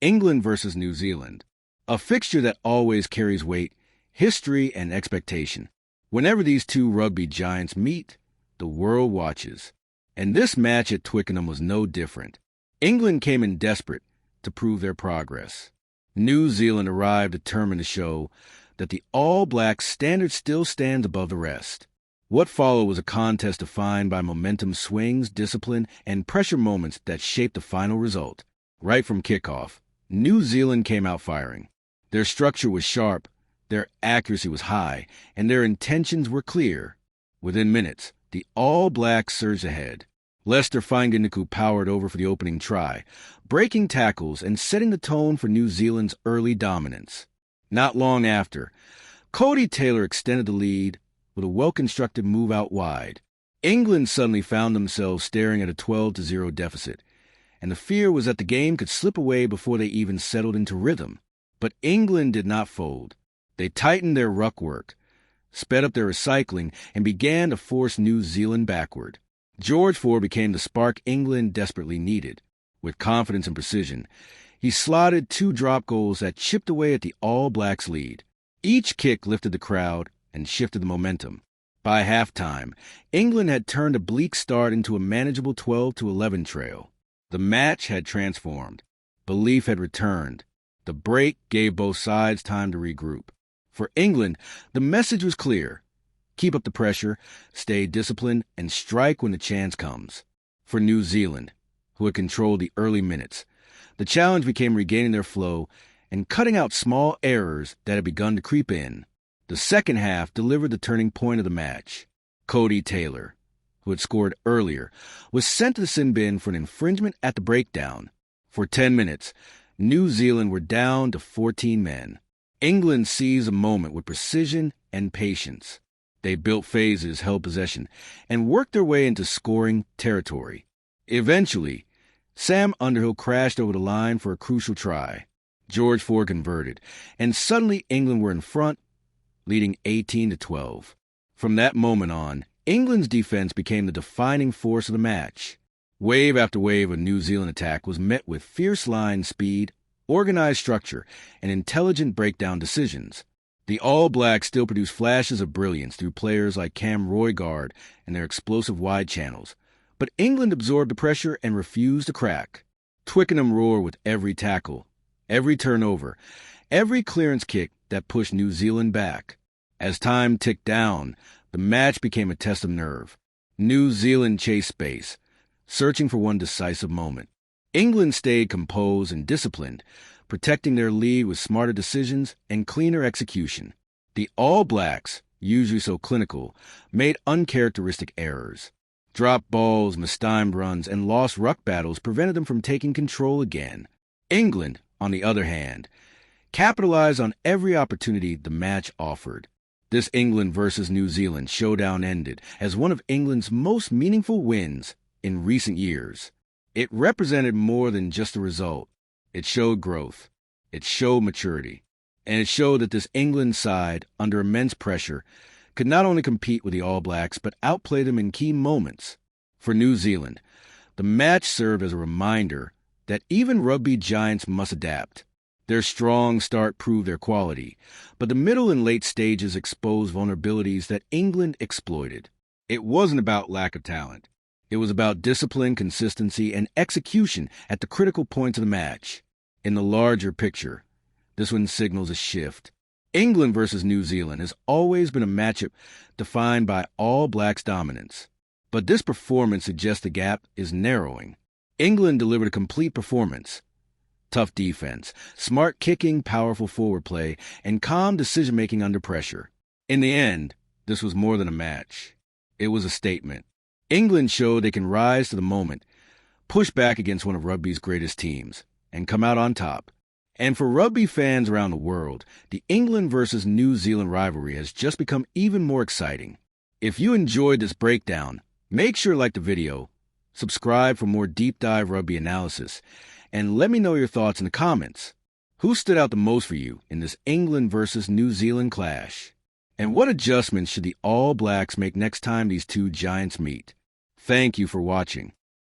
England versus New Zealand. A fixture that always carries weight, history, and expectation. Whenever these two rugby giants meet, the world watches. And this match at Twickenham was no different. England came in desperate to prove their progress. New Zealand arrived determined to show that the All Blacks' standard still stands above the rest. What followed was a contest defined by momentum swings, discipline, and pressure moments that shaped the final result. Right from kickoff, New Zealand came out firing. Their structure was sharp, their accuracy was high, and their intentions were clear. Within minutes, the All Blacks surged ahead. Lester Fainga'anuku powered over for the opening try, breaking tackles and setting the tone for New Zealand's early dominance. Not long after, Cody Taylor extended the lead with a well-constructed move out wide. England suddenly found themselves staring at a 12-0 deficit, and the fear was that the game could slip away before they even settled into rhythm. But England did not fold. They tightened their ruck work, sped up their recycling, and began to force New Zealand backward. George Ford became the spark England desperately needed. With confidence and precision, he slotted 2 drop goals that chipped away at the All Blacks' lead. Each kick lifted the crowd and shifted the momentum. By halftime, England had turned a bleak start into a manageable 12-11 trail. The match had transformed. Belief had returned. The break gave both sides time to regroup. For England, the message was clear. Keep up the pressure, stay disciplined, and strike when the chance comes. For New Zealand, who had controlled the early minutes, the challenge became regaining their flow and cutting out small errors that had begun to creep in. The second half delivered the turning point of the match. Cody Taylor, who had scored earlier, was sent to the sin bin for an infringement at the breakdown. For 10 minutes, New Zealand were down to 14 men. England seized a moment with precision and patience. They built phases, held possession, and worked their way into scoring territory. Eventually, Sam Underhill crashed over the line for a crucial try. George Ford converted, and suddenly England were in front, leading 18-12. From that moment on, England's defense became the defining force of the match. Wave after wave of New Zealand attack was met with fierce line speed, organized structure, and intelligent breakdown decisions. The All Blacks still produced flashes of brilliance through players like Cam Roygaard and their explosive wide channels, but England absorbed the pressure and refused to crack. Twickenham roared with every tackle, every turnover, every clearance kick that pushed New Zealand back. As time ticked down, the match became a test of nerve. New Zealand chased space, searching for one decisive moment. England stayed composed and disciplined, protecting their lead with smarter decisions and cleaner execution. The All Blacks, usually so clinical, made uncharacteristic errors. Dropped balls, mistimed runs, and lost ruck battles prevented them from taking control again. England, on the other hand, capitalized on every opportunity the match offered. This England versus New Zealand showdown ended as one of England's most meaningful wins in recent years. It represented more than just a result. It showed growth, it showed maturity, and it showed that this England side, under immense pressure, could not only compete with the All Blacks, but outplay them in key moments. For New Zealand, the match served as a reminder that even rugby giants must adapt. Their strong start proved their quality, but the middle and late stages exposed vulnerabilities that England exploited. It wasn't about lack of talent. It was about discipline, consistency, and execution at the critical points of the match. In the larger picture, this one signals a shift. England versus New Zealand has always been a matchup defined by All Blacks dominance. But this performance suggests the gap is narrowing. England delivered a complete performance. Tough defense, smart kicking, powerful forward play, and calm decision-making under pressure. In the end, this was more than a match. It was a statement. England showed they can rise to the moment, push back against one of rugby's greatest teams, and come out on top. And for rugby fans around the world, the England versus New Zealand rivalry has just become even more exciting. If you enjoyed this breakdown, make sure to like the video, subscribe for more deep dive rugby analysis, and let me know your thoughts in the comments. Who stood out the most for you in this England versus New Zealand clash? And what adjustments should the All Blacks make next time these two giants meet? Thank you for watching.